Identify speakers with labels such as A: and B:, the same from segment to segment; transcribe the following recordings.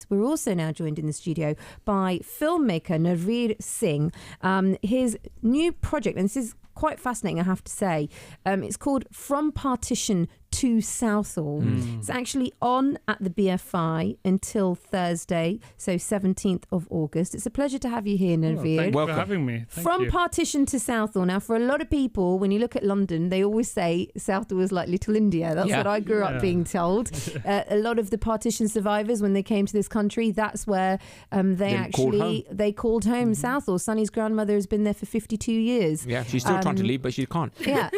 A: guests. We're also now joined in the studio by filmmaker Narvir Singh. His new project, and this is quite fascinating, I have to say, it's called From Partition to Southall. It's actually on at the BFI until Thursday, so 17th of August. It's a pleasure to have you here, Narvir.
B: Thank you for having me.
A: From
B: you.
A: Partition to Southall. Now, for a lot of people, when you look at London, they always say Southall is like Little India. That's what I grew up being told. A lot of the partition survivors, when they came to this country, that's where they called home Southall. Sunny's grandmother has been there for 52 years.
C: Yeah, she's still trying to leave, but she can't.
A: Yeah,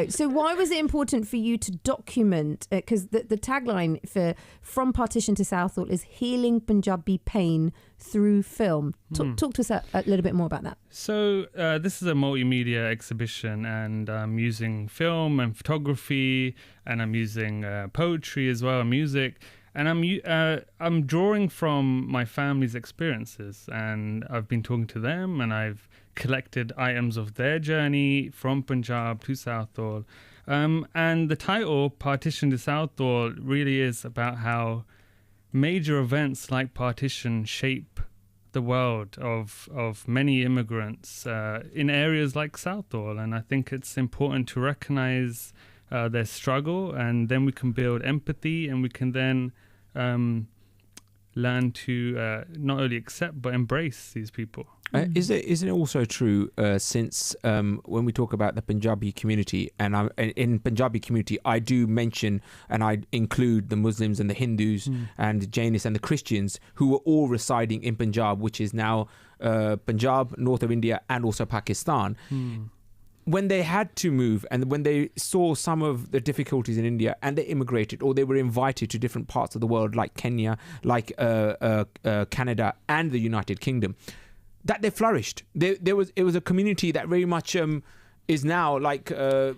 A: so why was it important for you to document, because the tagline for From Partition to Southall is healing Punjabi pain through film. Talk to us a little bit more about that.
B: So this is a multimedia exhibition, and I'm using film and photography, and I'm using poetry as well, and music, and I'm drawing from my family's experiences, and I've been talking to them, and I've collected items of their journey from Punjab to Southall. And the title, Partition to Southall, really is about how major events like partition shape the world of many immigrants in areas like Southall. And I think it's important to recognize their struggle, and then we can build empathy, and we can then learn to not only accept but embrace these people.
C: Isn't it also true, since when we talk about the Punjabi community, and in Punjabi community, I do mention and I include the Muslims and the Hindus and the Jainists and the Christians who were all residing in Punjab, which is now Punjab, north of India, and also Pakistan. When they had to move, and when they saw some of the difficulties in India, and they immigrated, or they were invited to different parts of the world, like Kenya, like Canada, and the United Kingdom, that they flourished. It was a community that very much is now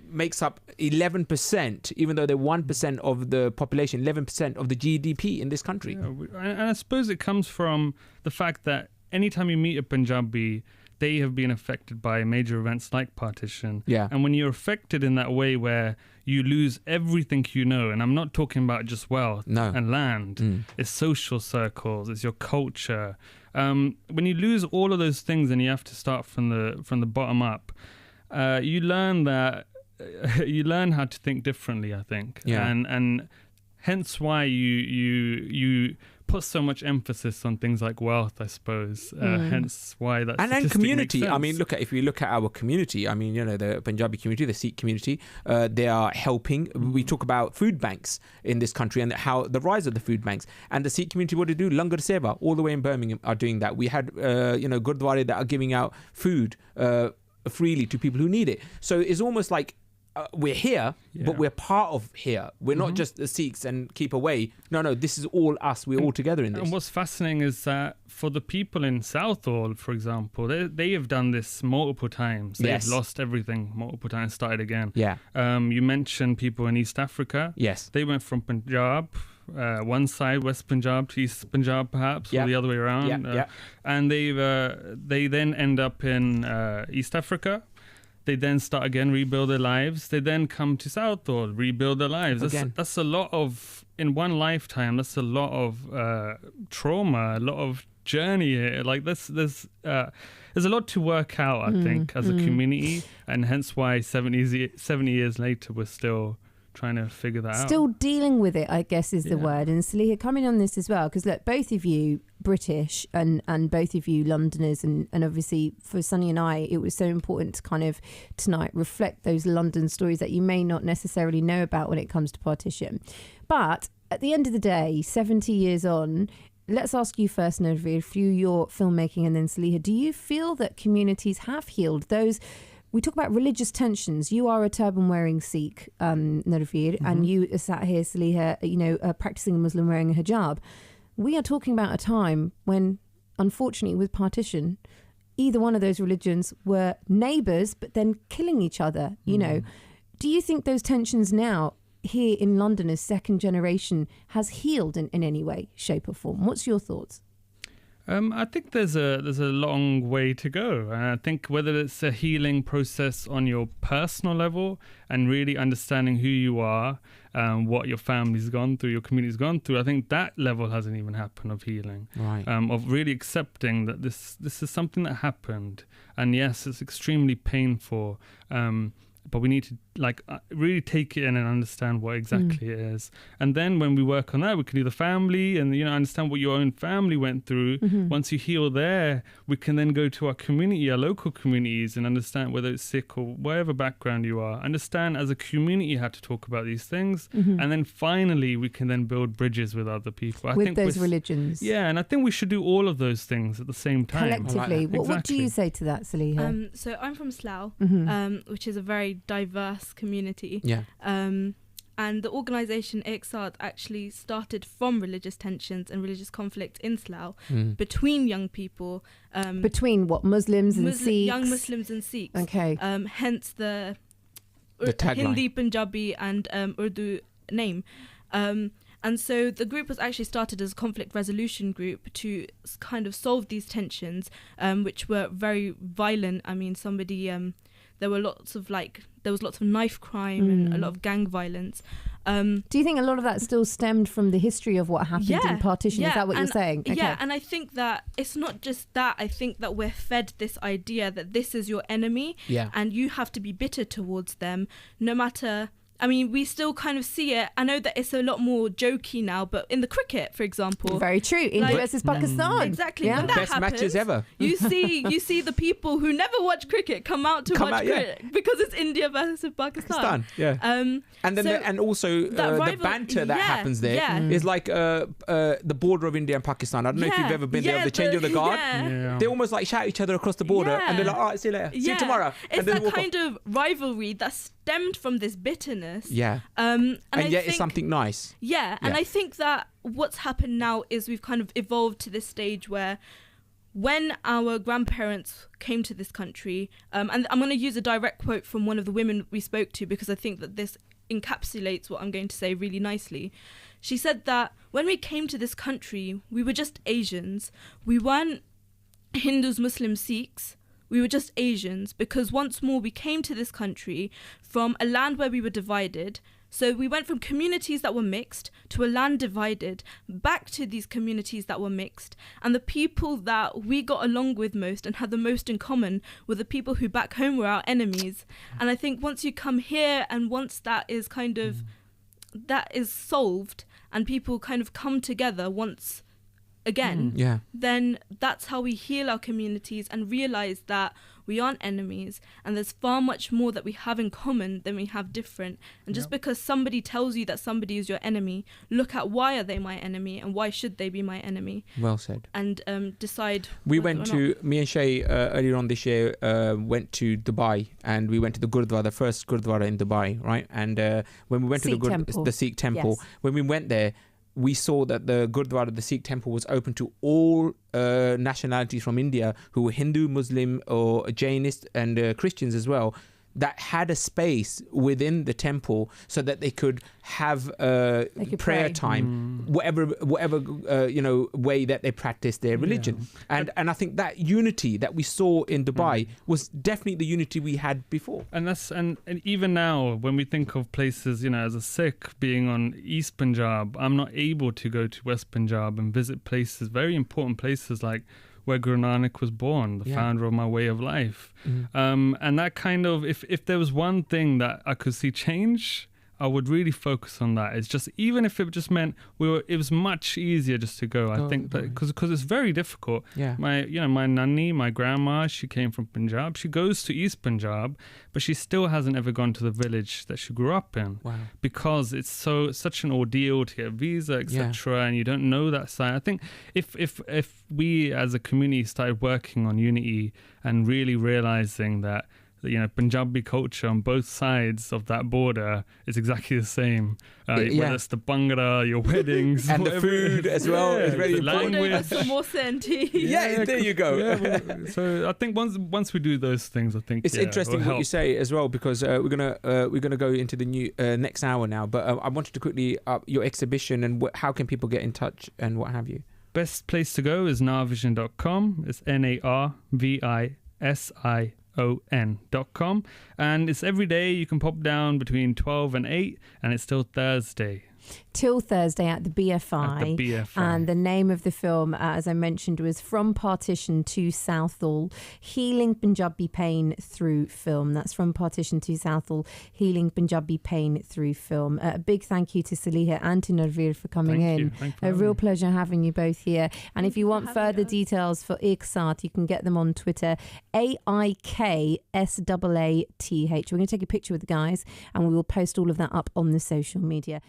C: makes up 11%, even though they're 1% of the population, 11% of the GDP in this country.
B: Yeah, and I suppose it comes from the fact that anytime you meet a Punjabi, they have been affected by major events like partition.
C: Yeah.
B: And when you're affected in that way where you lose everything you know, and I'm not talking about just wealth and land, it's social circles, it's your culture. When you lose all of those things and you have to start from the bottom up, you learn how to think differently, I think.
C: Yeah.
B: And hence why you put so much emphasis on things like wealth, I suppose. Hence why that
C: and community.
B: Makes sense.
C: If we look at our community, the Punjabi community, the Sikh community, they are helping. We talk about food banks in this country and how the rise of the food banks, and the Sikh community, what do they do? Langar Seva, all the way in Birmingham, are doing that. We had Gurdwara that are giving out food freely to people who need it. So it's almost like we're here, but we're part of here. We're not just the Sikhs and keep away. No, this is all us. We're all together in this.
B: And what's fascinating is that for the people in Southall, for example, they have done this multiple times. They've lost everything multiple times, started again.
C: Yeah.
B: You mentioned people in East Africa.
C: Yes.
B: They went from Punjab, one side, West Punjab to East Punjab, perhaps, or the other way around. And they then end up in East Africa. They then start again, rebuild their lives. They then come to Southall, rebuild their lives. That's a lot of, in one lifetime, that's a lot of trauma, a lot of journey here. Like there's a lot to work out, I think, as a community. And hence why 70 years later, we're still trying to figure that out.
A: Still dealing with it, I guess, is the word. And Saliha, coming on this as well, because look, both of you British and both of you Londoners, and obviously for Sunny and I, it was so important to kind of tonight reflect those London stories that you may not necessarily know about when it comes to partition. But at the end of the day, 70 years on, let's ask you first, Narvir, through your filmmaking, and then Saliha, do you feel that communities have healed those? We talk about religious tensions. You are a turban-wearing Sikh, Narvir, and you are sat here, Saliha, practicing a Muslim wearing a hijab. We are talking about a time when, unfortunately, with partition, either one of those religions were neighbours, but then killing each other, know. Do you think those tensions now, here in London as second generation, has healed in any way, shape or form? What's your thoughts?
B: I think there's a long way to go. And I think whether it's a healing process on your personal level and really understanding who you are, what your family's gone through, your community's gone through, I think that level hasn't even happened of healing.
C: Right.
B: Of really accepting that this is something that happened. And yes, it's extremely painful. But we need to really take it in and understand what exactly it is. And then when we work on that, we can do the family and, understand what your own family went through. Once you heal there, we can then go to our community, our local communities, and understand whether it's Sikh or whatever background you are. Understand as a community how to talk about these things. And then finally, we can then build bridges with other people.
A: With those religions.
B: Yeah, and I think we should do all of those things at the same time.
A: Collectively. What do you say to that, Saliha?
D: So I'm from Slough, which is a very diverse community.
C: Yeah.
D: And the organisation ICSAD actually started from religious tensions and religious conflict in Slough between young people.
A: Between what? Muslims and Sikhs?
D: Young Muslims and Sikhs.
A: Okay.
D: Hence the
C: tagline.
D: Hindi, Punjabi and Urdu name. And so the group was actually started as a conflict resolution group to kind of solve these tensions, which were very violent. I mean, there was lots of knife crime and a lot of gang violence.
A: Do you think a lot of that still stemmed from the history of what happened in Partition? Is that what you're saying? Okay.
D: Yeah, and I think that it's not just that. I think that we're fed this idea that this is your enemy and you have to be bitter towards them, no matter... I mean, we still kind of see it. I know that it's a lot more jokey now, but in the cricket, for example,
A: very true. India versus Pakistan,
D: exactly.
A: Yeah.
D: When that
C: best
D: happens,
C: matches ever.
D: you see the people who never watch cricket come out to watch cricket because it's India versus Pakistan.
C: Yeah. And then and also the banter that happens there is like the border of India and Pakistan. I don't know if you've ever been there. The change of the guard. They almost like shout at each other across the border, and they're like, "All right, see you later. See you tomorrow."
D: It's that kind of rivalry that stemmed from this bitterness.
C: Yeah. And yet it's something nice.
D: Yeah, and I think that what's happened now is we've kind of evolved to this stage where when our grandparents came to this country, and I'm going to use a direct quote from one of the women we spoke to because I think that this encapsulates what I'm going to say really nicely. She said that when we came to this country, we were just Asians. We weren't Hindus, Muslims, Sikhs. We were just Asians because once more we came to this country from a land where we were divided. So we went from communities that were mixed to a land divided, back to these communities that were mixed. And the people that we got along with most and had the most in common were the people who back home were our enemies. And I think once you come here and once that is kind of, that is solved and people kind of come together once again, then that's how we heal our communities and realize that we aren't enemies and there's far much more that we have in common than we have different. And just because somebody tells you that somebody is your enemy, look at why are they my enemy and why should they be my enemy.
C: Well said.
D: And decide.
C: Me and Shay earlier on this year went to Dubai, and we went to the Gurdwara, the first Gurdwara in Dubai, right? And when we went to the Sikh temple, when we went there, we saw that the Gurdwara, the Sikh temple, was open to all nationalities from India who were Hindu, Muslim or Jainist and Christians as well, that had a space within the temple so that they could have prayer time, whatever way that they practice their religion. And I think that unity that we saw in Dubai was definitely the unity we had before. And
B: even now, when we think of places, as a Sikh being on East Punjab, I'm not able to go to West Punjab and visit places, very important places like where Guru Nanak was born, the founder of my way of life. And that kind of, if there was one thing that I could see change, I would really focus on that. It's just, even if it just meant it was much easier just to go. I think that because it's very difficult.
C: Yeah.
B: My nanny, my grandma, she came from Punjab. She goes to East Punjab, but she still hasn't ever gone to the village that she grew up in.
C: Wow.
B: Because it's such an ordeal to get a visa, etc. And you don't know that side. I think if we as a community started working on unity and really realizing that Punjabi culture on both sides of that border is exactly the same. Whether it's the bhangra, your weddings,
C: and the food as well is very important. There you go.
B: So I think once we do those things, I think
C: it's interesting what you say as well, because we're gonna go into the new next hour now. But I wanted to quickly your exhibition and how can people get in touch and what have you.
B: Best place to go is narvision.com. It's NARVISION.com. And it's every day. You can pop down between 12 and 8, and it's still Thursday.
A: Till Thursday at the BFI.
B: At the BFI.
A: And the name of the film, as I mentioned, was From Partition to Southall, Healing Punjabi Pain Through Film. That's From Partition to Southall, Healing Punjabi Pain Through Film. A big thank you to Saliha and to Narvir for coming in. A real pleasure having you both here. And if you want further details for Iksat, you can get them on Twitter, AIKSAATH. We're going to take a picture with the guys and we will post all of that up on the social media.